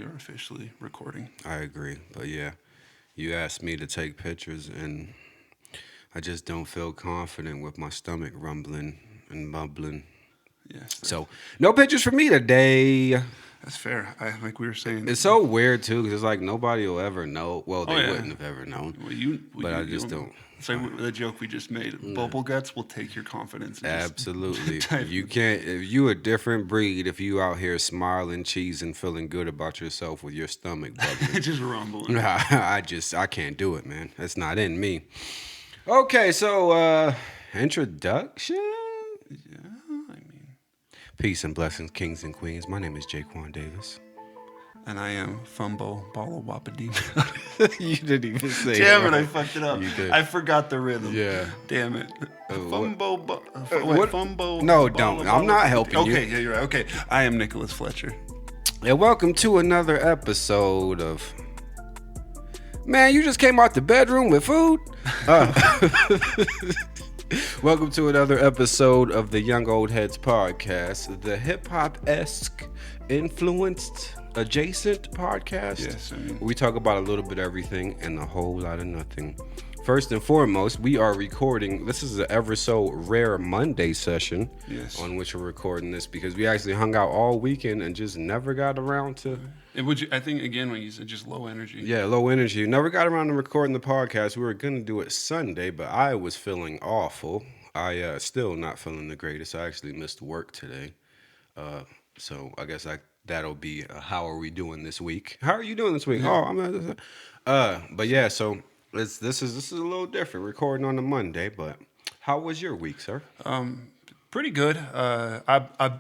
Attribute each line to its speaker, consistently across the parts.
Speaker 1: are officially recording.
Speaker 2: I agree. But yeah, you asked me to take pictures, and I just don't feel confident with my stomach rumbling and bubbling.
Speaker 1: Yes.
Speaker 2: So, no pictures for me today.
Speaker 1: That's fair. Like we were saying.
Speaker 2: It's so weird, too, because it's like nobody will ever know. Well, they
Speaker 1: yeah.
Speaker 2: wouldn't have ever known.
Speaker 1: Well,
Speaker 2: but I just don't.
Speaker 1: It's like the joke we just made. Bubble guts will take your confidence.
Speaker 2: Absolutely. You can't, if you a different breed, if you out here smiling, cheesing, feeling good about yourself with your stomach bubbling.
Speaker 1: just rumbling.
Speaker 2: I can't do it, man. That's not in me. Okay, so, introduction?
Speaker 1: Yeah, I mean.
Speaker 2: Peace and blessings, kings and queens. My name is Jaquan Davis.
Speaker 1: And I am Fumbo Bala Wapadee.
Speaker 2: You didn't even say it.
Speaker 1: Damn it, I fucked it up.
Speaker 2: You did.
Speaker 1: I forgot the rhythm.
Speaker 2: Yeah.
Speaker 1: Damn it. Fumbo.
Speaker 2: What?
Speaker 1: Fumbo.
Speaker 2: No, don't. I'm not helping you.
Speaker 1: Okay, yeah, you're right. Okay. I am Nicholas Fletcher.
Speaker 2: And welcome to another episode of... Man, you just came out the bedroom with food? Welcome to another episode of the Young Old Heads podcast, the hip-hop-esque influenced adjacent podcast.
Speaker 1: Yes, I mean...
Speaker 2: We talk about a little bit of everything and a whole lot of nothing. First and foremost, we are recording. This is an ever so rare Monday session on which we're recording this because we actually hung out all weekend and just never got around to...
Speaker 1: I think, again, when you said just low energy.
Speaker 2: Yeah, low energy. Never got around to recording the podcast. We were going to do it Sunday, but I was feeling awful. I still not feeling the greatest. I actually missed work today. So I guess that'll be how are we doing this week? How are you doing this week?
Speaker 1: Yeah.
Speaker 2: But yeah, so this is a little different recording on a Monday, but how was your week, sir?
Speaker 1: Pretty good.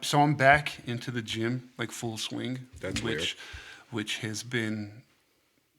Speaker 1: So I'm back into the gym, like full swing.
Speaker 2: That's weird.
Speaker 1: Which has been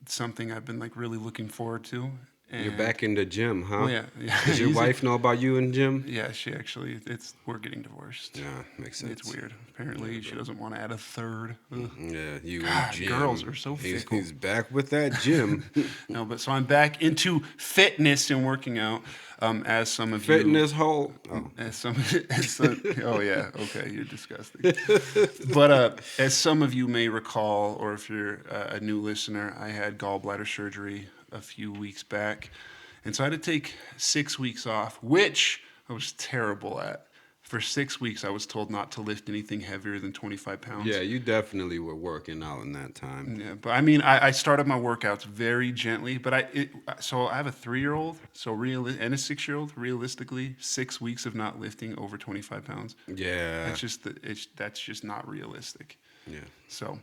Speaker 1: something I've been like really looking forward to. And
Speaker 2: You're back in the gym, huh?
Speaker 1: Oh, yeah.
Speaker 2: Does your wife know about you in the gym?
Speaker 1: Yeah, she actually, we're getting divorced.
Speaker 2: Yeah, makes sense.
Speaker 1: It's weird. Apparently, she doesn't want to add a third. Ugh.
Speaker 2: Yeah, you
Speaker 1: God,
Speaker 2: gym.
Speaker 1: girls are so fickle.
Speaker 2: He's back with that gym.
Speaker 1: No, but so I'm back into fitness and working out. As some of
Speaker 2: Fitness hole.
Speaker 1: Oh. Oh yeah, okay, you're disgusting. But as some of you may recall, or if you're a new listener, I had gallbladder surgery a few weeks back, and so I had to take 6 weeks off, which I was terrible at. For 6 weeks, I was told not to lift anything heavier than 25 pounds.
Speaker 2: Yeah, you definitely were working out in that time.
Speaker 1: Yeah, but I mean, I started my workouts very gently. But so I have a 3-year-old, and a 6-year-old. Realistically, 6 weeks of not lifting over 25 pounds.
Speaker 2: Yeah,
Speaker 1: that's just not realistic.
Speaker 2: Yeah.
Speaker 1: So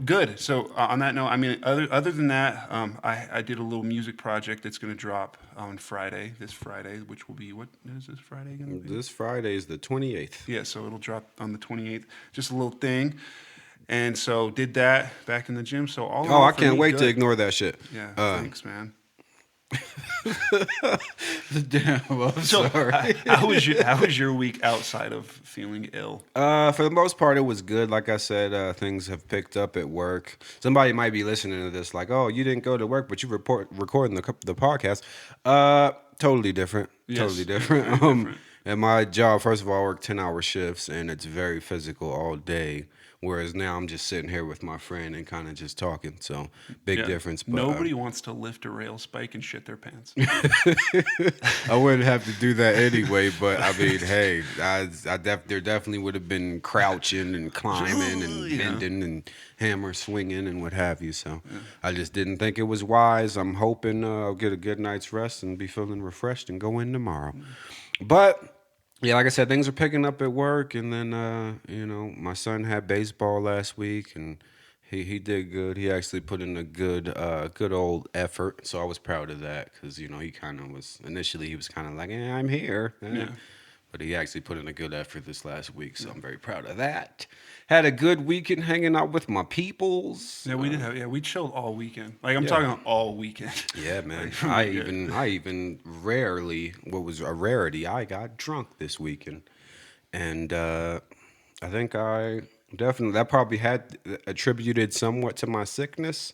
Speaker 1: good. So on that note, I mean, other than that, I did a little music project that's going to drop on this Friday, which will be, what is this Friday going to be?
Speaker 2: This Friday is the 28th.
Speaker 1: Yeah, so it'll drop on the 28th. Just a little thing. And so did that back in the gym. So
Speaker 2: I can't wait to ignore that shit.
Speaker 1: Yeah, thanks, man.
Speaker 2: Damn, I'm sorry.
Speaker 1: How was your week outside of feeling ill?
Speaker 2: For the most part, it was good. Like I said, things have picked up at work. Somebody might be listening to this like, oh, you didn't go to work, but you recording the podcast. Totally different.
Speaker 1: Yes,
Speaker 2: totally different.
Speaker 1: Different.
Speaker 2: At my job, first of all, I work 10-hour shifts, and it's very physical all day. Whereas now I'm just sitting here with my friend and kind of just talking. So big difference. But,
Speaker 1: nobody wants to lift a rail spike and shit their pants.
Speaker 2: I wouldn't have to do that anyway. But I mean, hey, there definitely would have been crouching and climbing and bending and hammer swinging and what have you. So I just didn't think it was wise. I'm hoping I'll get a good night's rest and be feeling refreshed and go in tomorrow. But yeah, like I said, things are picking up at work, and then my son had baseball last week, and he did good. He actually put in a good old effort, so I was proud of that because he kind of was initially he was kind of like, I'm here, but he actually put in a good effort this last week, so I'm very proud of that. Had a good weekend hanging out with my peoples.
Speaker 1: Yeah, we did we chilled all weekend. Like I'm talking all weekend.
Speaker 2: Yeah, man. I even rarely, what was a rarity, I got drunk this weekend. And I think that probably had attributed somewhat to my sickness.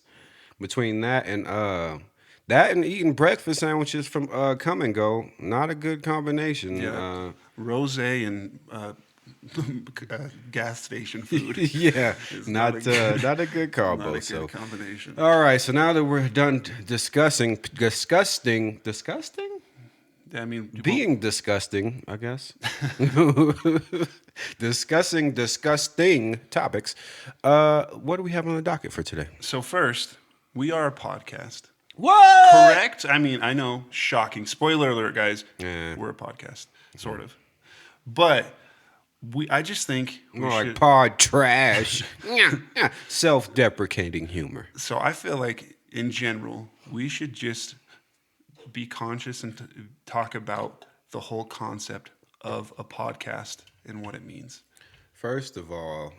Speaker 2: Between that and eating breakfast sandwiches from Come and Go, not a good combination.
Speaker 1: Yeah. Rosé and gas station food.
Speaker 2: Yeah,
Speaker 1: It's
Speaker 2: not a good combo.
Speaker 1: not a
Speaker 2: So
Speaker 1: good combination.
Speaker 2: all right, so now that we're done discussing,
Speaker 1: I mean,
Speaker 2: being disgusting, I guess. Discussing disgusting topics. What do we have on the docket for today?
Speaker 1: so first, we are a podcast.
Speaker 2: What?
Speaker 1: Correct? I mean, I know, shocking. Spoiler alert, guys.
Speaker 2: Yeah.
Speaker 1: We're a podcast, sort of. But I just think we
Speaker 2: More
Speaker 1: should.
Speaker 2: like pod trash. Self-deprecating humor.
Speaker 1: So I feel like, in general, we should just be conscious and talk about the whole concept of a podcast and what it means.
Speaker 2: First of all,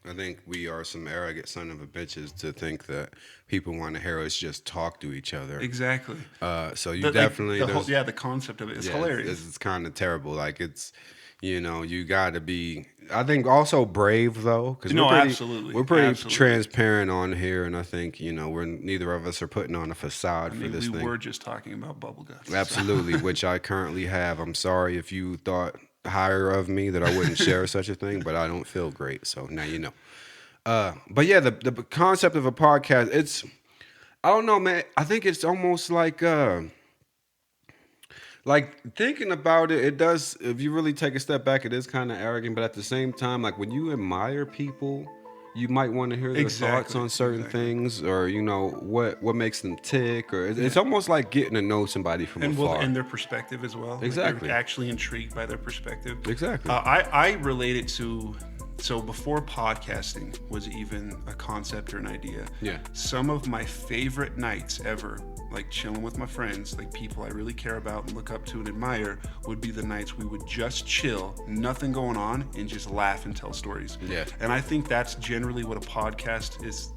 Speaker 2: I think we are some arrogant son of a bitches to think that people want to hear us just talk to each other.
Speaker 1: Exactly.
Speaker 2: So you
Speaker 1: Like,
Speaker 2: definitely
Speaker 1: the concept of it is hilarious.
Speaker 2: It's kind of terrible. Like it's, you got to be. I think also brave though, because
Speaker 1: Absolutely.
Speaker 2: we're pretty
Speaker 1: Absolutely.
Speaker 2: transparent on here, and I think we're neither of us are putting on a facade for this
Speaker 1: we
Speaker 2: thing.
Speaker 1: were just talking about bubble guts.
Speaker 2: Absolutely, which I currently have. I'm sorry if you thought higher of me that I wouldn't share such a thing, but I don't feel great, so now you know. But yeah, the concept of a podcast, it's, I don't know, man. I think it's almost like thinking about it, it does, if you really take a step back, it is kind of arrogant, but at the same time, like when you admire people, you might want to hear their thoughts on certain things, or what makes them tick, or it's almost like getting to know somebody from afar.
Speaker 1: And their perspective as well.
Speaker 2: Exactly.
Speaker 1: Like you're actually intrigued by their perspective.
Speaker 2: Exactly.
Speaker 1: I relate it to, so before podcasting was even a concept or an idea.
Speaker 2: Yeah.
Speaker 1: Some of my favorite nights ever, like chilling with my friends, like people I really care about and look up to and admire, would be the nights we would just chill, nothing going on, and just laugh and tell stories.
Speaker 2: Yeah.
Speaker 1: And I think that's generally what a podcast is.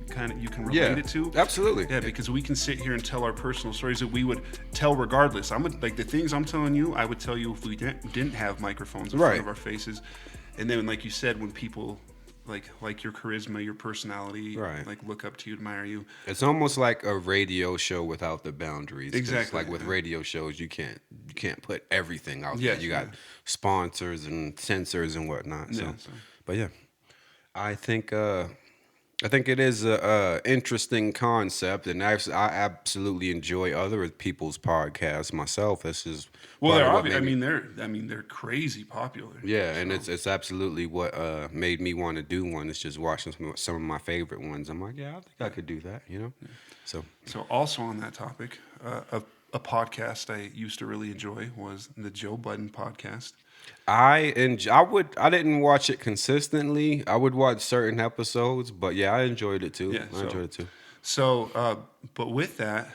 Speaker 1: Kind of, you can relate it to.
Speaker 2: Absolutely.
Speaker 1: Yeah, because we can sit here and tell our personal stories that we would tell regardless. Like the things I'm telling you, I would tell you if we didn't have microphones in front of our faces. And then, like you said, when people like your charisma, your personality, like look up to you, admire you.
Speaker 2: It's almost like a radio show without the boundaries.
Speaker 1: Exactly.
Speaker 2: Like with radio shows, you can't put everything out
Speaker 1: Yeah,
Speaker 2: there. You got sponsors and censors and whatnot. So, but yeah, I think it is a interesting concept, and I absolutely enjoy other people's podcasts myself. This is
Speaker 1: they're crazy popular.
Speaker 2: Yeah, and it's absolutely what made me want to do one. It's just watching some of my favorite ones. I'm like, yeah, I think I could do that. So
Speaker 1: also on that topic, a podcast I used to really enjoy was the Joe Budden podcast.
Speaker 2: I didn't watch it consistently. I would watch certain episodes, but yeah, I enjoyed it too. I enjoyed it too.
Speaker 1: So, but with that,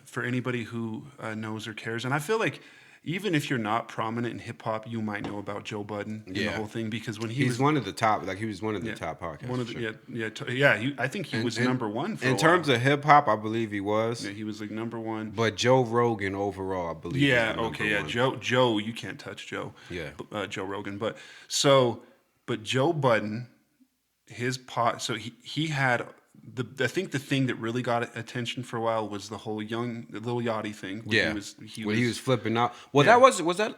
Speaker 1: for anybody who knows or cares, and I feel like even if you're not prominent in hip hop, you might know about Joe Budden and the whole thing, because when he was
Speaker 2: one of the top, like he was one of the top podcasts.
Speaker 1: I think he was number one for
Speaker 2: in terms of hip hop. I believe he was.
Speaker 1: Yeah, he was like number one.
Speaker 2: But Joe Rogan overall, I believe.
Speaker 1: Yeah. Okay. Yeah. Joe, you can't touch Joe.
Speaker 2: Yeah.
Speaker 1: Joe Rogan, but Joe Budden, his pod. So he had. I think the thing that really got attention for a while was the whole Lil Yachty thing.
Speaker 2: When he was flipping out. Well, that was I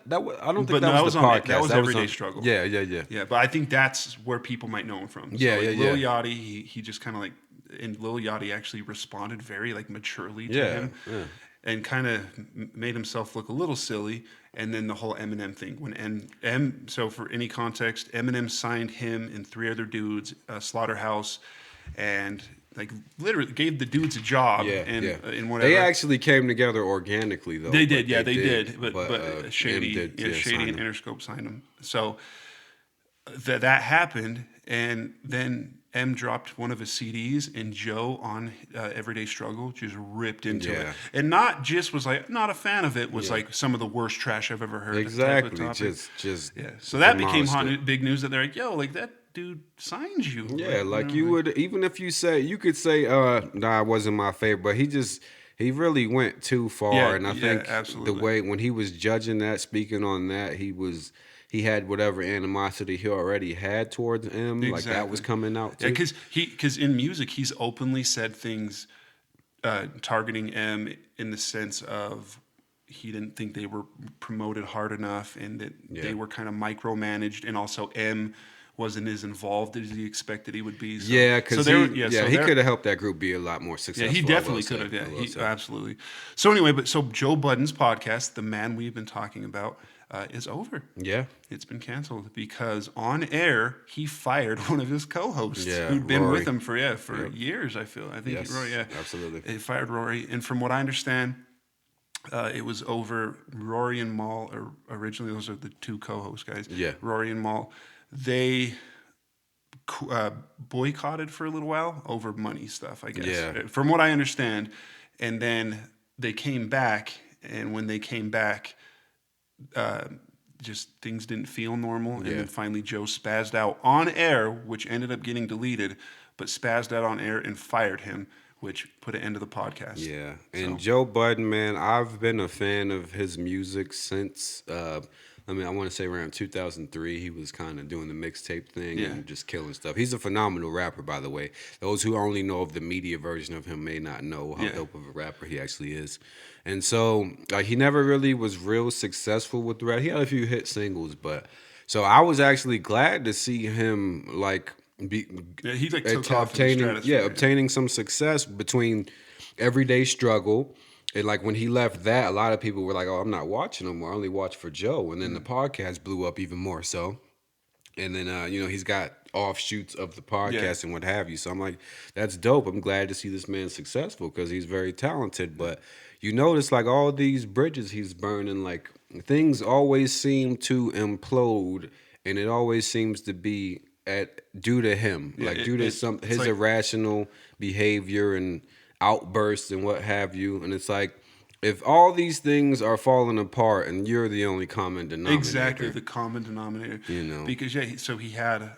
Speaker 2: don't think that was the podcast.
Speaker 1: That was Everyday Struggle.
Speaker 2: Yeah.
Speaker 1: Yeah, but I think that's where people might know him from.
Speaker 2: So
Speaker 1: Lil Yachty, he just kind of like, and Lil Yachty actually responded very like maturely to him. Yeah. And kind of made himself look a little silly. And then the whole Eminem thing. When so for any context, Eminem signed him and 3 other dudes, Slaughterhouse, and like literally gave the dudes a job. And whatever.
Speaker 2: They actually came together organically though.
Speaker 1: They did. They did. But Shady and Interscope signed them. So that happened, and then M dropped one of his CDs, and Joe on Everyday Struggle just ripped into it, and not just was like not a fan of it, was like some of the worst trash I've ever heard.
Speaker 2: Exactly, just
Speaker 1: So that became big news that they're like, yo, like that dude signed you.
Speaker 2: Yeah, like you would, even if you could say, nah, it wasn't my favorite, but he really went too far, and I think
Speaker 1: absolutely.
Speaker 2: The way when he was judging that, speaking on that, he had whatever animosity he already had towards him, like that was coming out too.
Speaker 1: Yeah, because in music he's openly said things targeting M in the sense of he didn't think they were promoted hard enough, and that they
Speaker 2: Yeah.
Speaker 1: were kind of micromanaged, and also M wasn't as involved as he expected he would be. So,
Speaker 2: Yeah,
Speaker 1: so
Speaker 2: because
Speaker 1: there,
Speaker 2: he could have helped that group be a lot more
Speaker 1: yeah,
Speaker 2: successful.
Speaker 1: he definitely could have. Yeah, absolutely. So anyway, but so Joe Budden's podcast, the man we've been talking about, is over.
Speaker 2: Yeah.
Speaker 1: It's been canceled because on air he fired one of his co-hosts
Speaker 2: Yeah,
Speaker 1: who'd been
Speaker 2: Rory.
Speaker 1: with him for years. I think
Speaker 2: Yes,
Speaker 1: Rory, yeah,
Speaker 2: absolutely.
Speaker 1: he fired Rory, and from what I understand, it was over Rory and Maul. Originally, those are the two co-host guys.
Speaker 2: Yeah.
Speaker 1: Rory and Maul. They boycotted for a little while over money stuff, I guess.
Speaker 2: Yeah.
Speaker 1: From what I understand, and then they came back, and when they came back, just things didn't feel normal, and then finally Joe spazzed out on air, which ended up getting deleted, but spazzed out on air and fired him, which put an end to the podcast.
Speaker 2: Yeah, and Joe Budden, man, I've been a fan of his music since. I want to say around 2003, he was kind of doing the mixtape thing and just killing stuff. He's a phenomenal rapper, by the way. Those who only know of the media version of him may not know how dope of a rapper he actually is. And so he never really was real successful with the rap. He had a few hit singles, but so I was actually glad to see him like
Speaker 1: he like took off in the stratosphere.
Speaker 2: obtaining some success between Everyday Struggle. And like when he left that, a lot of people were like, "Oh, I'm not watching him. I only watch for Joe." And then the podcast blew up even more so. And then he's got offshoots of the podcast and what have you. So I'm like, that's dope. I'm glad to see this man successful because he's very talented. But you notice like all these bridges he's burning, like things always seem to implode, and it always seems to be due to him, due to his irrational behavior and outbursts and what have you. And it's like, if all these things are falling apart and you're the only common denominator.
Speaker 1: Exactly, the common denominator. Because so he had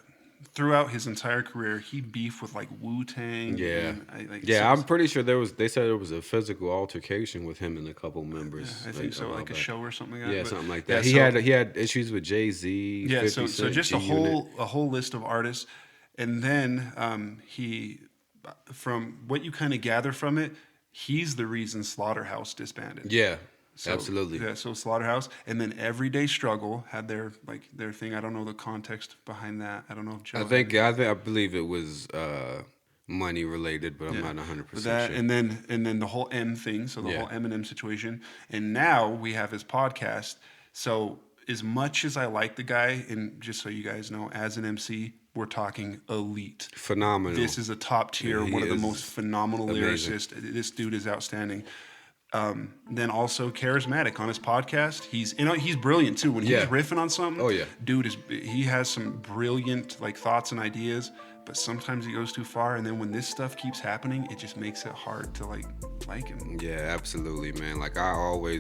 Speaker 1: throughout his entire career, he beefed with like Wu-Tang.
Speaker 2: Yeah. I'm pretty sure they said there was a physical altercation with him and a couple members.
Speaker 1: I think so, like a show or something like that.
Speaker 2: Yeah, something like that. He had issues with Jay-Z.
Speaker 1: Yeah,
Speaker 2: 50
Speaker 1: so just a whole list of artists. And then he, from what you kind of gather from it, he's the reason Slaughterhouse disbanded.
Speaker 2: Yeah, absolutely.
Speaker 1: Yeah, so Slaughterhouse, and then Everyday Struggle had their thing. I don't know the context behind that. I don't know if Joe.
Speaker 2: I believe it was money related, but I'm not 100% sure.
Speaker 1: And then the whole M thing, so the whole Eminem situation, and now we have his podcast. So as much as I like the guy, and just so you guys know, as an MC, we're talking elite.
Speaker 2: Phenomenal.
Speaker 1: This is a top tier, one of the most phenomenal lyricists. This dude is outstanding. Then also charismatic on his podcast. He's brilliant too. When he's riffing on something, dude he has some brilliant like thoughts and ideas. But sometimes he goes too far, and then when this stuff keeps happening, it just makes it hard to like him.
Speaker 2: Yeah, absolutely, man. Like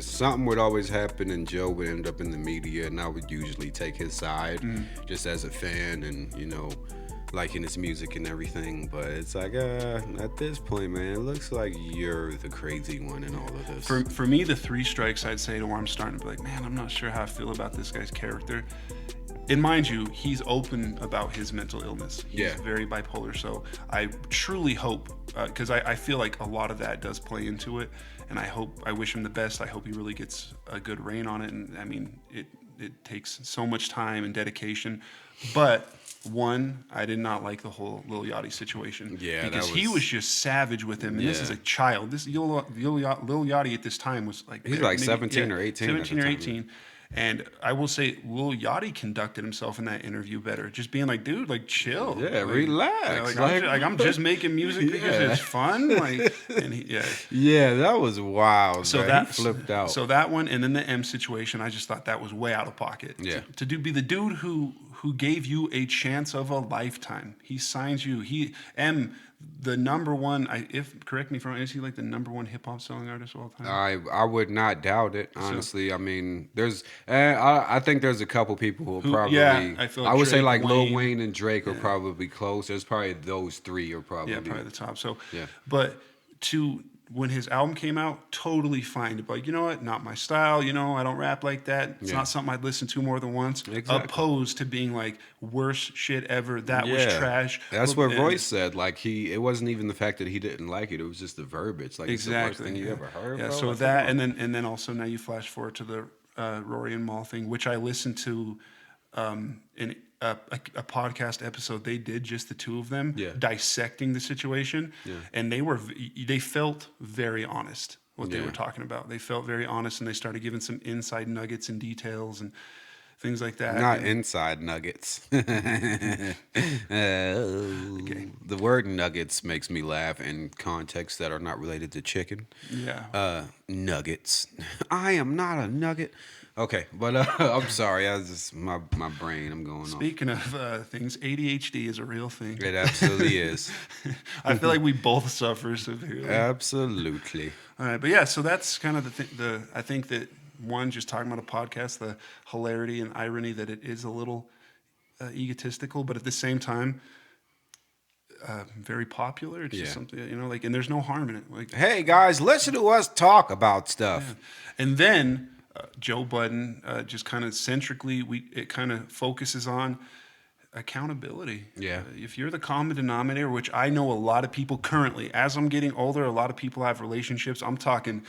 Speaker 2: something would always happen, and Joe would end up in the media, and I would usually take his side, just as a fan, and liking his music and everything. But it's like, at this point, man, it looks like you're the crazy one in all of this.
Speaker 1: For me, the 3 strikes I'd say to where I'm starting to be like, man, I'm not sure how I feel about this guy's character. And mind you, he's open about his mental illness. He's very bipolar. So I truly hope, because I feel like a lot of that does play into it. And I wish him the best. I hope he really gets a good reign on it. And I mean, it takes so much time and dedication. But one, I did not like the whole Lil Yachty situation.
Speaker 2: Yeah,
Speaker 1: because he was just savage with him. And this is a child. This Lil Yachty at this time was like...
Speaker 2: He's like 17 or 18
Speaker 1: 17 or 18. And I will say, Lil Yachty conducted himself in that interview better. Just being like, dude, like, chill.
Speaker 2: Yeah, relax.
Speaker 1: I'm just making music because it's fun.
Speaker 2: Yeah, that was wild.
Speaker 1: So
Speaker 2: he flipped out.
Speaker 1: So that one, and then the M situation, I just thought that was way out of pocket.
Speaker 2: Yeah.
Speaker 1: To be the dude who gave you a chance of a lifetime. He signs you. The number one, correct me if I'm wrong, is he like the number one hip hop selling artist of all time?
Speaker 2: I would not doubt it, honestly. I mean, I think there's a couple people who will probably.
Speaker 1: Yeah, I feel like
Speaker 2: I would say
Speaker 1: Drake,
Speaker 2: like Lil Wayne and Drake are probably close. There's probably those 3 are probably.
Speaker 1: Yeah, probably the top. So,
Speaker 2: yeah.
Speaker 1: But when his album came out, totally fine. But like, you know what? Not my style. You know, I don't rap like that. It's not something I'd listen to more than once.
Speaker 2: Exactly.
Speaker 1: Opposed to being like, worst shit ever. That was trash.
Speaker 2: That's what Royce said. Like it wasn't even the fact that he didn't like it. It was just the verbiage. Like it's the worst thing you ever heard.
Speaker 1: Yeah.
Speaker 2: Bro.
Speaker 1: So
Speaker 2: like,
Speaker 1: that, and then also now you flash forward to the Rory and Mal thing, which I listened to in a podcast episode they did, just the two of them dissecting the situation, and they felt very honest what they were talking about. They felt very honest, and they started giving some inside nuggets and details and things like that.
Speaker 2: Not inside nuggets. The word nuggets makes me laugh in contexts that are not related to chicken.
Speaker 1: Yeah.
Speaker 2: Nuggets. I am not a nugget. Okay, but I'm sorry. I was just my brain. I'm going
Speaker 1: Speaking of things, ADHD is a real thing.
Speaker 2: It absolutely is.
Speaker 1: I feel like we both suffer severely.
Speaker 2: Absolutely.
Speaker 1: All right, but yeah, so that's kind of I think that one, just talking about a podcast, the hilarity and irony that it is a little egotistical, but at the same time, very popular. It's just something, you know, like, and there's no harm in it. Like,
Speaker 2: hey guys, listen to us talk about stuff.
Speaker 1: Yeah. And then Joe Budden, just kind of centrically, it kind of focuses on accountability.
Speaker 2: Yeah.
Speaker 1: If you're the common denominator, which I know a lot of people currently, as I'm getting older, a lot of people have relationships. I'm talking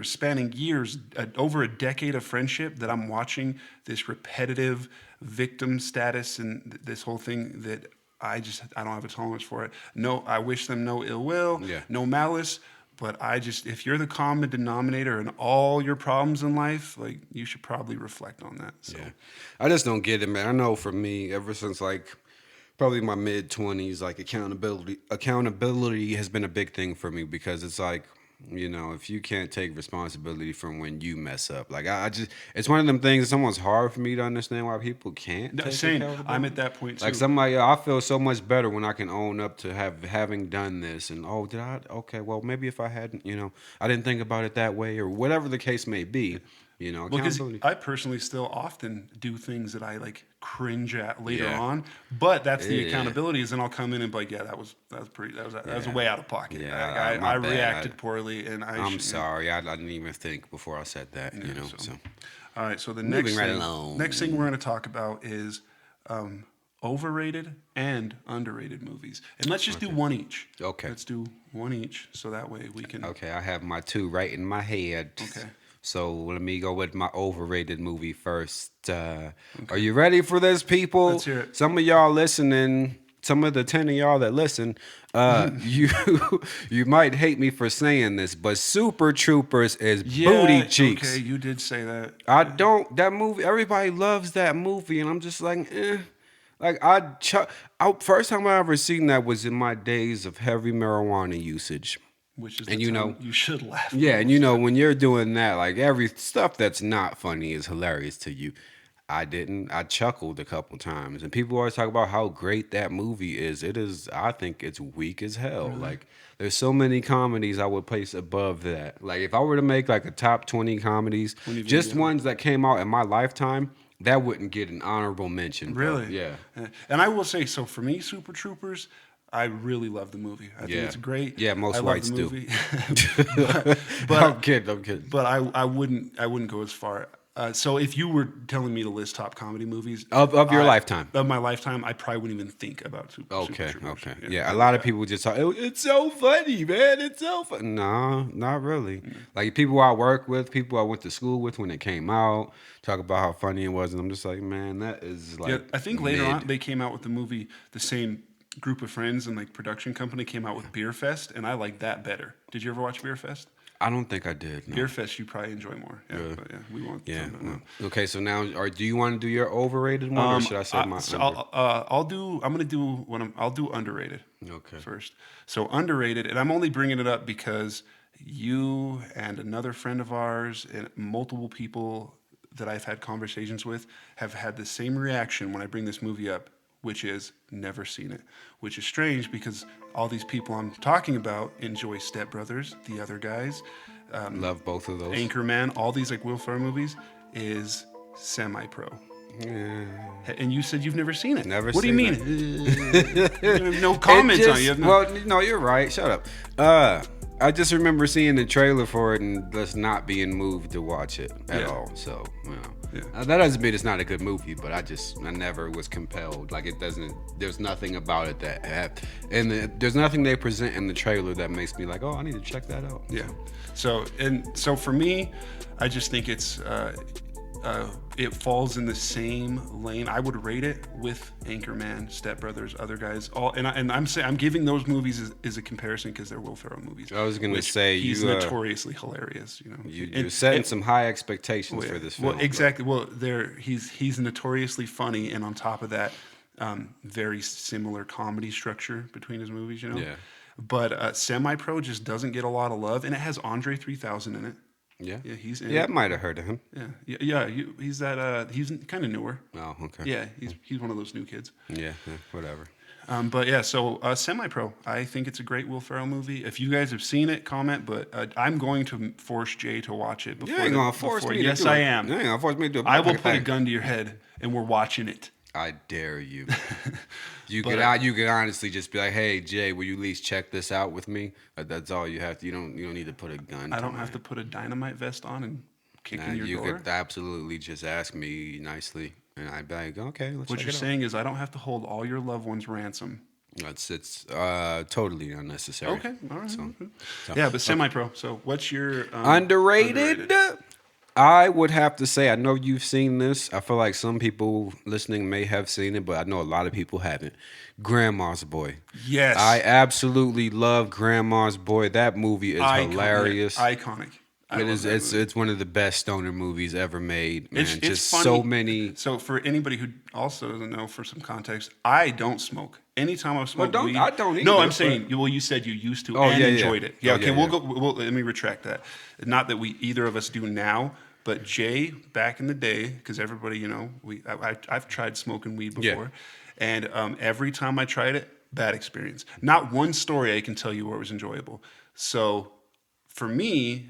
Speaker 1: spanning years, over a decade of friendship, that I'm watching this repetitive victim status and this whole thing that I don't have a tolerance for it. No, I wish them no ill will, no malice. But if you're the common denominator in all your problems in life, like, you should probably reflect on that. So.
Speaker 2: Yeah. I just don't get it, man. I know for me, ever since like probably my mid-20s, like accountability has been a big thing for me, because it's like, you know, if you can't take responsibility from when you mess up, like it's one of them things. It's almost hard for me to understand why people can't.
Speaker 1: Same. I'm at that point too.
Speaker 2: Like somebody, I feel so much better when I can own up to having done this, and did I? Okay, well maybe if I hadn't, you know, I didn't think about it that way, or whatever the case may be. You know,
Speaker 1: because I personally still often do things that I like cringe at later on, but that's the accountability. Is then I'll come in and be like, that was way out of pocket.
Speaker 2: Yeah,
Speaker 1: I reacted poorly, and
Speaker 2: I'm sorry. I didn't even think before I said that.
Speaker 1: Yeah,
Speaker 2: you know.
Speaker 1: So. All right. So the next thing we're going to talk about is overrated and underrated movies, and let's just do one each.
Speaker 2: Okay.
Speaker 1: Let's do one each, so that way we can.
Speaker 2: Okay. I have my two right in my head.
Speaker 1: Okay.
Speaker 2: So let me go with my overrated movie first. Are you ready for this, people?
Speaker 1: Let's hear it.
Speaker 2: Some of y'all listening, some of the 10 of y'all that listen, you might hate me for saying this, but Super Troopers is booty cheeks.
Speaker 1: Okay, you did say that.
Speaker 2: That movie, everybody loves that movie, and I'm just like, eh. Like, first time I ever seen that was in my days of heavy marijuana usage.
Speaker 1: Which is, and you know, you should laugh.
Speaker 2: Yeah, and you know, when you're doing that, like, every stuff that's not funny is hilarious to you. I chuckled a couple times, and people always talk about how great that movie is. I think it's weak as hell. Really? Like, there's so many comedies I would place above that. Like, if I were to make like a top 20 comedies, just ones that came out in my lifetime, that wouldn't get an honorable mention.
Speaker 1: Really?
Speaker 2: Bro. Yeah.
Speaker 1: And I will say, so for me, Super Troopers, I really love the movie. I think it's great.
Speaker 2: Yeah, most whites do.
Speaker 1: but
Speaker 2: I'm kidding.
Speaker 1: But I wouldn't go as far. So if you were telling me to list top comedy movies
Speaker 2: of your lifetime,
Speaker 1: of my lifetime, I probably wouldn't even think about Super
Speaker 2: Troopers.
Speaker 1: Okay.
Speaker 2: Yeah, a lot of people just talk, it's so funny, man. It's so funny. No, not really. Mm-hmm. Like, people I work with, people I went to school with when it came out, talk about how funny it was, and I'm just like, man, that is like. Yeah,
Speaker 1: I think later on they came out with the movie. The same group of friends and like production company came out with Beer Fest, and I like that better. Did you ever watch Beer Fest?
Speaker 2: I don't think I did. No.
Speaker 1: Beer Fest, you probably enjoy more. Yeah, but we want.
Speaker 2: Yeah. Okay, so now, do you want to do your overrated one, or should I say my?
Speaker 1: So I'll do underrated.
Speaker 2: Okay.
Speaker 1: First, so underrated, and I'm only bringing it up because you and another friend of ours and multiple people that I've had conversations with have had the same reaction when I bring this movie up, which is never seen it, which is strange because all these people I'm talking about enjoy Step Brothers, The Other Guys.
Speaker 2: Love both of those.
Speaker 1: Anchorman, all these like Will Ferrell movies is semi-pro. Yeah. And you said you've never seen it.
Speaker 2: Never
Speaker 1: what
Speaker 2: seen
Speaker 1: it. What do you mean? No comments on you.
Speaker 2: Well, no, you're right. Shut up. I just remember seeing the trailer for it and just not being moved to watch it at
Speaker 1: Yeah.
Speaker 2: all. So,
Speaker 1: Yeah.
Speaker 2: that doesn't mean it's not a good movie, but I never was compelled. Like it doesn't. There's nothing about it there's nothing they present in the trailer that makes me like, oh, I need to check that out.
Speaker 1: Yeah. So for me, I just think it falls in the same lane. I would rate it with Anchorman, Step Brothers, other guys. I'm giving those movies as a comparison because they're Will Ferrell movies.
Speaker 2: I was gonna say
Speaker 1: he's
Speaker 2: you,
Speaker 1: notoriously hilarious. You know,
Speaker 2: you're setting some high expectations for this film.
Speaker 1: Well, exactly. Well, he's notoriously funny, and on top of that, very similar comedy structure between his movies. You know.
Speaker 2: Yeah.
Speaker 1: But Semi Pro just doesn't get a lot of love, and it has Andre 3000 in it.
Speaker 2: Yeah.
Speaker 1: Yeah, he's in
Speaker 2: Yeah, I
Speaker 1: it.
Speaker 2: might have heard of him.
Speaker 1: He's that. He's kind of newer.
Speaker 2: Oh, okay.
Speaker 1: Yeah, he's one of those new kids.
Speaker 2: Yeah, whatever.
Speaker 1: But yeah, so Semi Pro. I think it's a great Will Ferrell movie. If you guys have seen it, comment. But I'm going to force Jay to watch it.
Speaker 2: You ain't gonna force me.
Speaker 1: Yes,
Speaker 2: to do
Speaker 1: I
Speaker 2: it.
Speaker 1: am.
Speaker 2: You ain't gonna force me to do it.
Speaker 1: I will put a gun to your head, and we're watching it.
Speaker 2: I dare you. You could honestly just be like, "Hey Jay, will you at least check this out with me?" That's all you have to. You don't need to put a gun.
Speaker 1: I don't have to put a dynamite vest on and kick in your
Speaker 2: you
Speaker 1: door.
Speaker 2: could absolutely just ask me nicely, and I'd be like, "Okay, let's
Speaker 1: What
Speaker 2: check
Speaker 1: you're
Speaker 2: it out."
Speaker 1: saying is I don't have to hold all your loved ones ransom.
Speaker 2: It's totally unnecessary.
Speaker 1: Okay, all right.
Speaker 2: So,
Speaker 1: Yeah, but Semi-Pro. So what's your
Speaker 2: underrated? I would have to say, I know you've seen this. I feel like some people listening may have seen it, but I know a lot of people haven't. Grandma's Boy.
Speaker 1: Yes.
Speaker 2: I absolutely love Grandma's Boy. That movie is hilarious.
Speaker 1: Iconic.
Speaker 2: It's one of the best stoner movies ever made. Man,
Speaker 1: It's
Speaker 2: just
Speaker 1: funny.
Speaker 2: so many.
Speaker 1: So for anybody who also doesn't know, for some context, I don't smoke. Anytime I've smoked weed,
Speaker 2: I don't either.
Speaker 1: No, I'm saying. Well, you said you used to and enjoyed it. Yeah. Okay. We'll go. Let me retract that. Not that we either of us do now. But Jay, back in the day, because everybody, you know, I've tried smoking weed before, and every time I tried it, bad experience. Not one story I can tell you where it was enjoyable. So, for me,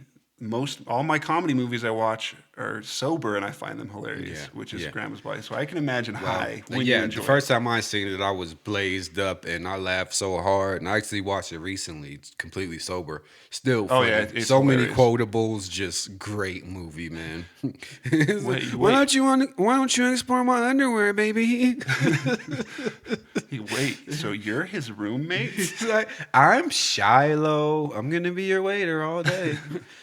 Speaker 1: all my comedy movies I watch are sober, and I find them hilarious, which is Grandma's Boy. So I can imagine high when you enjoy
Speaker 2: the first time I seen it, I was blazed up, and I laughed so hard. And I actually watched it recently, it's completely sober. Still funny.
Speaker 1: It's
Speaker 2: so
Speaker 1: hilarious.
Speaker 2: many quotables, just great movie, man.
Speaker 1: Wait.
Speaker 2: Why don't you explore my underwear, baby?
Speaker 1: Wait, so you're his roommate?
Speaker 2: He's like, I'm Shiloh. I'm gonna be your waiter all day.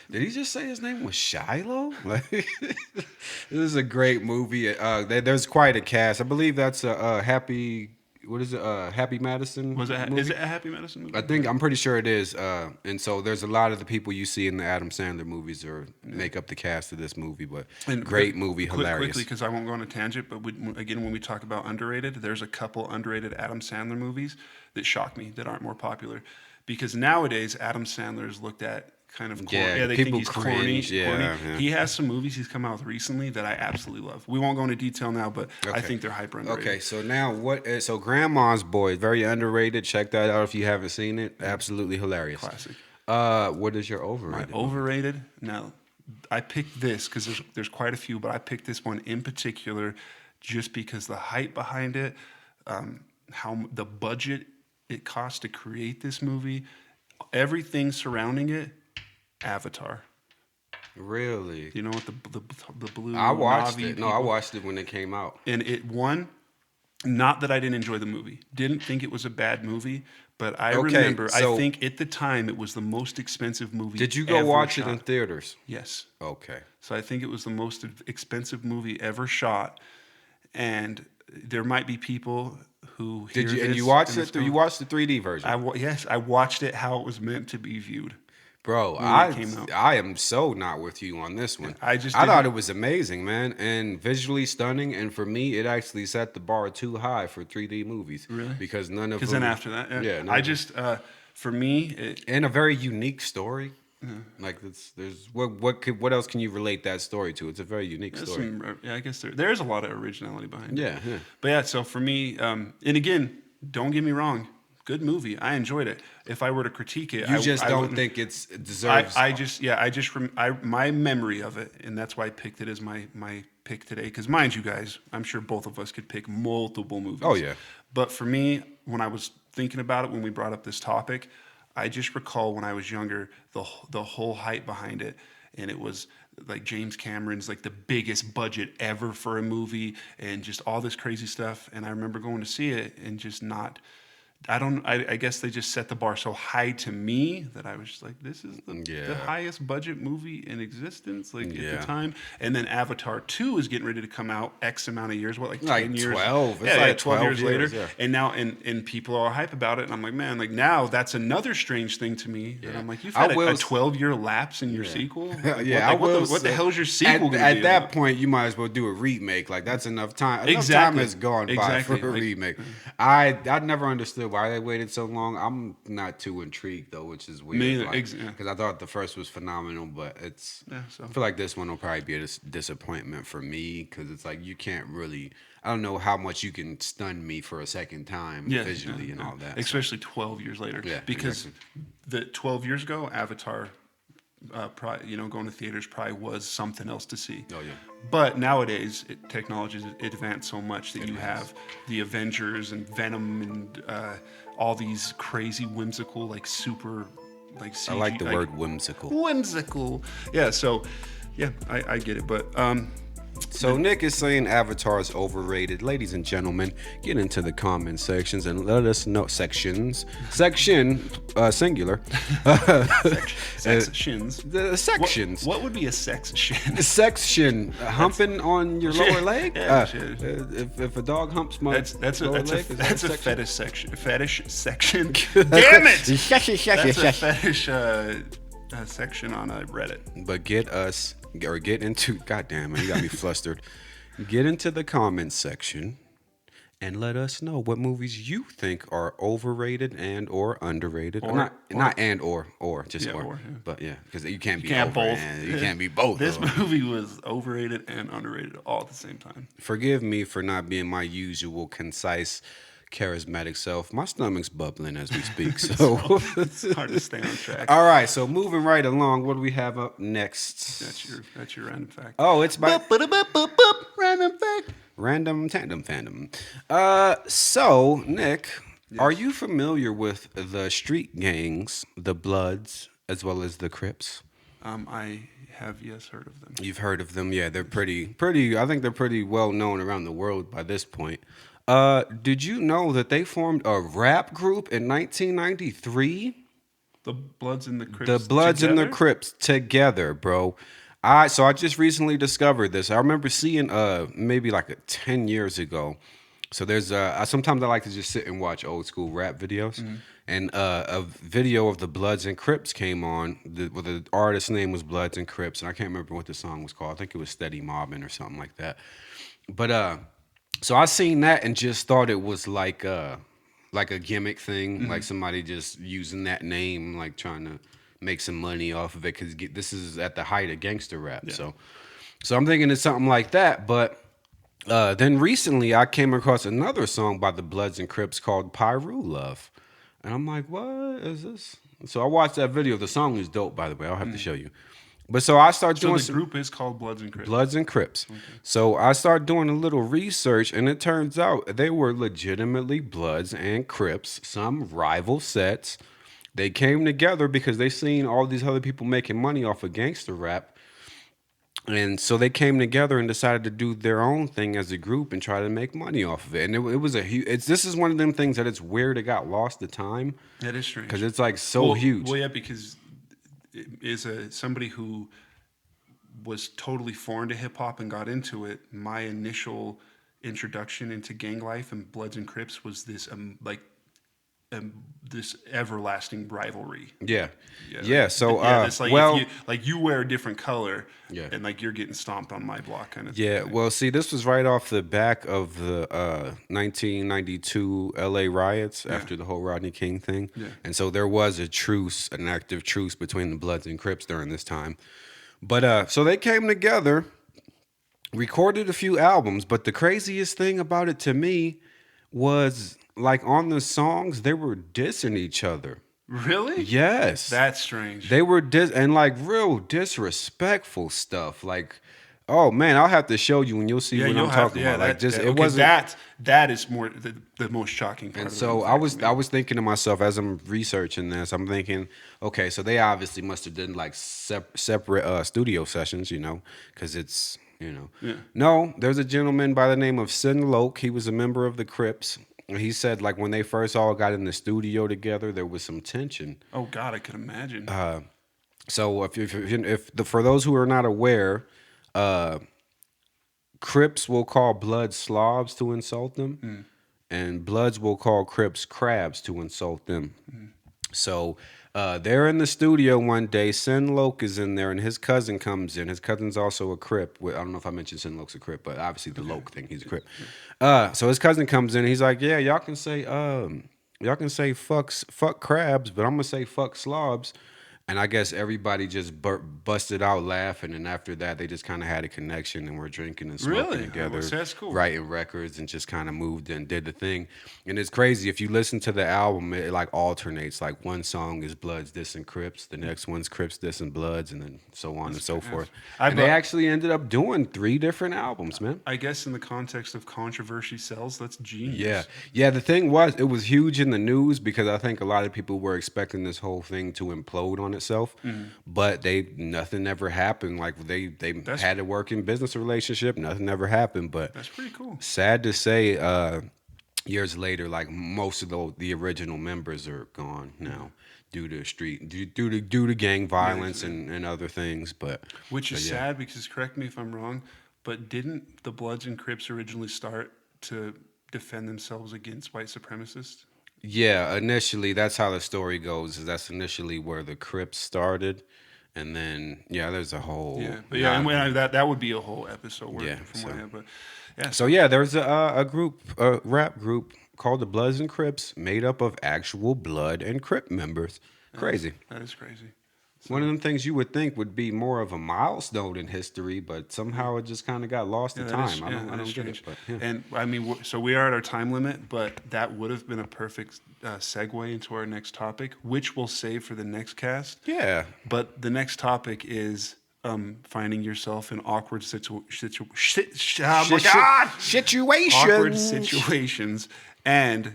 Speaker 2: Did he just say his name was Shiloh? Like, this is a great movie. There's quite a cast. I believe that's a Happy. What is it? Happy Madison.
Speaker 1: Is
Speaker 2: movie?
Speaker 1: it a Happy Madison movie?
Speaker 2: I'm pretty sure it is. And so there's a lot of the people you see in the Adam Sandler movies make up the cast of this movie. But great movie, hilarious.
Speaker 1: Quickly, because I won't go on a tangent. But again, when we talk about underrated, there's a couple underrated Adam Sandler movies that shock me that aren't more popular. Because nowadays Adam Sandler is looked at kind of corny.
Speaker 2: Yeah,
Speaker 1: They
Speaker 2: people
Speaker 1: think he's
Speaker 2: cringe.
Speaker 1: corny.
Speaker 2: Yeah.
Speaker 1: He has some movies he's come out with recently that I absolutely love. We won't go into detail now, but I think they're hyper underrated.
Speaker 2: Okay, so now so Grandma's Boy, very underrated. Check that out if you haven't seen it. Absolutely hilarious.
Speaker 1: Classic.
Speaker 2: What is your overrated?
Speaker 1: My overrated? Now, I picked this because there's quite a few, but I picked this one in particular just because the hype behind it, how the budget it cost to create this movie, everything surrounding it. Avatar.
Speaker 2: Really?
Speaker 1: You know what the blue?
Speaker 2: I watched
Speaker 1: Na'vi
Speaker 2: it. No, I watched it when it came out.
Speaker 1: And it won. Not that I didn't enjoy the movie. Didn't think it was a bad movie, but I remember. I think at the time it was the most expensive movie.
Speaker 2: Did you go
Speaker 1: ever
Speaker 2: watch
Speaker 1: shot.
Speaker 2: it in theaters?
Speaker 1: Yes.
Speaker 2: Okay.
Speaker 1: So I think it was the most expensive movie ever shot, and there might be people who
Speaker 2: Did you?
Speaker 1: hear
Speaker 2: And
Speaker 1: this
Speaker 2: you watched
Speaker 1: and
Speaker 2: it? You watched the 3D version?
Speaker 1: Yes, I watched it how it was meant to be viewed.
Speaker 2: Bro, I am so not with you on this one. I thought it was amazing, man, and visually stunning. And for me, it actually set the bar too high for 3D movies.
Speaker 1: Really?
Speaker 2: Because none of them.
Speaker 1: Because then after that, I just for me,
Speaker 2: and a very unique story. Like what else can you relate that story to? It's a very unique story.
Speaker 1: I guess there's a lot of originality behind it.
Speaker 2: Yeah.
Speaker 1: But yeah, so for me, and again, don't get me wrong. Good movie. I enjoyed it. If I were to critique it,
Speaker 2: you just don't think it deserves.
Speaker 1: My memory of it, and that's why I picked it as my pick today. Because mind you, guys, I'm sure both of us could pick multiple movies.
Speaker 2: Oh yeah.
Speaker 1: But for me, when I was thinking about it, when we brought up this topic, I just recall when I was younger, the whole hype behind it, and it was like James Cameron's like the biggest budget ever for a movie, and just all this crazy stuff. And I remember going to see it and just not. I guess they just set the bar so high to me that I was just like, this is the highest budget movie in existence, like at the time. And then Avatar 2 is getting ready to come out X amount of years, like 10 years?
Speaker 2: 12.
Speaker 1: It's like 12 years later. Yeah. And now, and people are hype about it. And I'm like, man, like now that's another strange thing to me. Yeah. And I'm like, you've had a 12-year lapse in your sequel? Like, what the hell is your sequel going to be?
Speaker 2: At that point, you might as well do a remake. Like, that's enough time. Enough time has gone by for a remake. I never understood why they waited so long. I'm not too intrigued though, which is weird. Because I thought the first was phenomenal, but I feel like this one will probably be a disappointment for me because it's like you can't really. I don't know how much you can stun me for a second time visually and all that.
Speaker 1: Especially 12 years later. Yeah, because the 12 years ago, Avatar. Going to theaters probably was something else to see. Oh yeah. But nowadays, technology has advanced so much that you have the Avengers and Venom and all these crazy whimsical, like super, like CG.
Speaker 2: I like the word whimsical.
Speaker 1: Whimsical. Yeah. So, yeah, I get it. But
Speaker 2: so Nick is saying Avatar is overrated. Ladies and gentlemen, get into the comment sections and let us know. Section, singular.
Speaker 1: Sex shins.
Speaker 2: The sections.
Speaker 1: What would be a sex shin?
Speaker 2: Section. Humping on your lower leg?
Speaker 1: Yeah,
Speaker 2: if a dog humps my lower leg,
Speaker 1: that's a fetish section. Fetish section. Damn it! That's a fetish section on Reddit.
Speaker 2: But get into, goddamn, you got me flustered. Get into the comments section and let us know what movies you think are overrated and or underrated. Or just or. But yeah, because you can't be both. You can't be both.
Speaker 1: This movie was overrated and underrated all at the same time.
Speaker 2: Forgive me for not being my usual concise, charismatic self. My stomach's bubbling as we speak, so
Speaker 1: it's hard to stay on track.
Speaker 2: All right, so moving right along, what do we have up next?
Speaker 1: That's your random fact.
Speaker 2: Oh, it's my
Speaker 1: random fact.
Speaker 2: Random tandem fandom. So Nick, are you familiar with the street gangs, the Bloods, as well as the Crips?
Speaker 1: I have heard of them.
Speaker 2: You've heard of them, yeah. They're pretty. I think they're pretty well known around the world by this point. Did you know that they formed a rap group in 1993?
Speaker 1: The Bloods and the Crips.
Speaker 2: The Bloods and the Crips together, bro. I just recently discovered this. I remember seeing maybe like 10 years ago. So there's sometimes I like to just sit and watch old school rap videos. Mm-hmm. And a video of the Bloods and Crips came on. The artist's name was Bloods and Crips, and I can't remember what the song was called. I think it was Steady Mobbin' or something like that. But so I seen that and just thought it was like a gimmick thing, mm-hmm. like somebody just using that name, like trying to make some money off of it, because this is at the height of gangster rap. Yeah. So I'm thinking it's something like that. But then recently I came across another song by the Bloods and Crips called Pyru Love. And I'm like, what is this? So I watched that video. The song is dope, by the way. I'll have to show you. But so I started doing.
Speaker 1: So the group is called Bloods and Crips.
Speaker 2: Bloods and Crips. Okay. So I started doing a little research, and it turns out they were legitimately Bloods and Crips, some rival sets. They came together because they seen all these other people making money off of gangster rap, and so they came together and decided to do their own thing as a group and try to make money off of it. And it was a huge. This is one of them things that it's weird it got lost to time.
Speaker 1: That is strange
Speaker 2: because it's like so huge.
Speaker 1: Well, yeah, because. Is somebody who was totally foreign to hip hop and got into it. My initial introduction into gang life and Bloods and Crips was this this everlasting rivalry.
Speaker 2: Yeah. So
Speaker 1: it's like if you wear a different color, and like you're getting stomped on my block kind of thing.
Speaker 2: Yeah. Well, see, this was right off the back of the 1992 LA riots after the whole Rodney King thing, and so there was an active truce between the Bloods and Crips during this time. But so they came together, recorded a few albums, but the craziest thing about it to me was, like, on the songs, they were dissing each other.
Speaker 1: Really?
Speaker 2: Yes.
Speaker 1: That's strange.
Speaker 2: They were and like real disrespectful stuff. Like Oh man, I'll have to show you, and you'll see what I'm talking about. Like, just it wasn't.
Speaker 1: That is more the most shocking part.
Speaker 2: And
Speaker 1: of
Speaker 2: so
Speaker 1: the
Speaker 2: I was thinking to myself as I'm researching this, I'm thinking, okay, so they obviously must have done like separate studio sessions, because it's
Speaker 1: Yeah.
Speaker 2: No, there's a gentleman by the name of Sin Loke. He was a member of the Crips. And he said like when they first all got in the studio together, there was some tension.
Speaker 1: Oh God, I could imagine.
Speaker 2: So for those who are not aware, Crips will call Bloods slobs to insult them, and Bloods will call Crips crabs to insult them. So they're in the studio one day. Sin Loke is in there, and his cousin comes in. His cousin's also a Crip. I don't know if I mentioned Sin Loke's a Crip, but obviously the Loke thing, he's a Crip. So his cousin comes in. And he's like, "Yeah, y'all can say fuck crabs, but I'm gonna say fuck slobs." And I guess everybody just busted out laughing, and after that, they just kind of had a connection and were drinking and smoking together,
Speaker 1: that's cool.
Speaker 2: writing records, and just kind of moved and did the thing. And it's crazy if you listen to the album, it like alternates. Like one song is Bloods dissing Crips, the next one's Crips dissing Bloods, and then so on and so forth. And they actually ended up doing 3 different albums, man.
Speaker 1: I guess in the context of controversy sells, that's genius.
Speaker 2: Yeah. The thing was, it was huge in the news because I think a lot of people were expecting this whole thing to implode on itself, but nothing ever happened. Like they had a working business relationship, nothing ever happened. But
Speaker 1: that's pretty cool.
Speaker 2: Sad to say, years later, like most of the original members are gone now due to gang violence and other things. But
Speaker 1: which is sad because, correct me if I'm wrong, but didn't the Bloods and Crips originally start to defend themselves against white supremacists?
Speaker 2: Yeah, initially that's how the story goes. Is that's initially where the Crips started, and then there's a whole
Speaker 1: that would be a whole episode.
Speaker 2: There's a rap group called the Bloods and Crips, made up of actual Blood and Crip members. Crazy.
Speaker 1: That is crazy.
Speaker 2: One of them things you would think would be more of a milestone in history, but somehow it just kind of got lost in time. I don't get it. But,
Speaker 1: And I mean, so we are at our time limit, but that would have been a perfect segue into our next topic, which we'll save for the next cast.
Speaker 2: Yeah.
Speaker 1: But the next topic is finding yourself in awkward situations. Awkward situations, and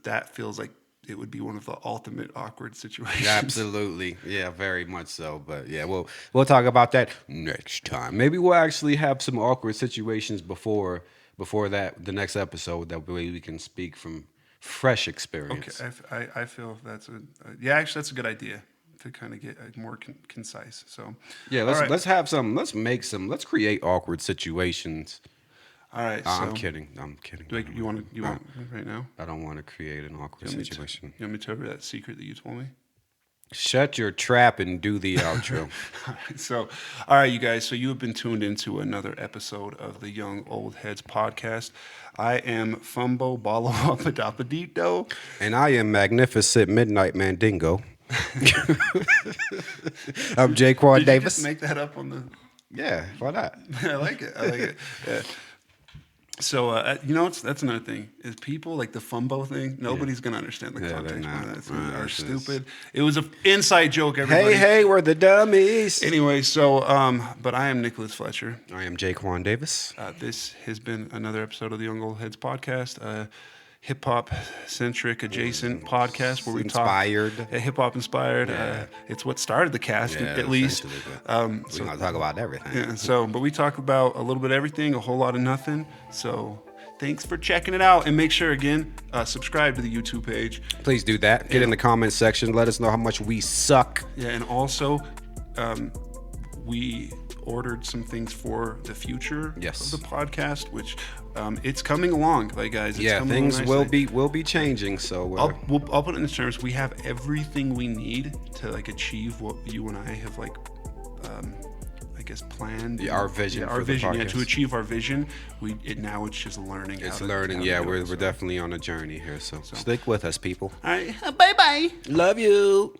Speaker 1: that feels like it would be one of the ultimate awkward situations.
Speaker 2: Absolutely. Yeah, very much so. But yeah, we'll talk about that next time. Maybe we'll actually have some awkward situations before that, the next episode. That way we can speak from fresh experience.
Speaker 1: Okay, I feel that's actually that's a good idea to kind of get more concise. So
Speaker 2: yeah, let's create awkward situations.
Speaker 1: All right.
Speaker 2: I'm kidding.
Speaker 1: You want right now?
Speaker 2: I don't want to create an awkward situation.
Speaker 1: You want me to tell you that secret that you told me?
Speaker 2: Shut your trap and do the outro.
Speaker 1: All right, you guys. So you have been tuned into another episode of the Young Old Heads podcast. I am Fumbo Balawapadappadito.
Speaker 2: And I am Magnificent Midnight Mandingo. I'm Jaquan Davis.
Speaker 1: Did you just make that up on the...
Speaker 2: Yeah, why not?
Speaker 1: I like it. Yeah. So, that's another thing, is people, like the Fumbo thing, nobody's going to understand the context behind that. They are stupid. It was an inside joke, everybody.
Speaker 2: Hey, we're the dummies.
Speaker 1: Anyway, but I am Nicholas Fletcher.
Speaker 2: I am Jaquan Davis.
Speaker 1: This has been another episode of the Young Old Heads podcast, hip-hop centric adjacent podcast where we talk hip-hop inspired. It's what started the cast, at least.
Speaker 2: We're going to talk about everything.
Speaker 1: Yeah, but we talk about a little bit of everything, a whole lot of nothing. So thanks for checking it out. And make sure, again, subscribe to the YouTube page.
Speaker 2: Please do that. Get in the comments section. Let us know how much we suck.
Speaker 1: Yeah, and also we ordered some things for the future of the podcast, which it's coming along, like guys.
Speaker 2: Things will be changing. So
Speaker 1: I'll put it in terms. We have everything we need to achieve what you and I have planned.
Speaker 2: Our vision.
Speaker 1: Our vision. Yeah, to achieve our vision. Now it's just learning.
Speaker 2: It's learning. We're definitely on a journey here. So stick with us, people.
Speaker 1: All right. Bye.
Speaker 2: Love you.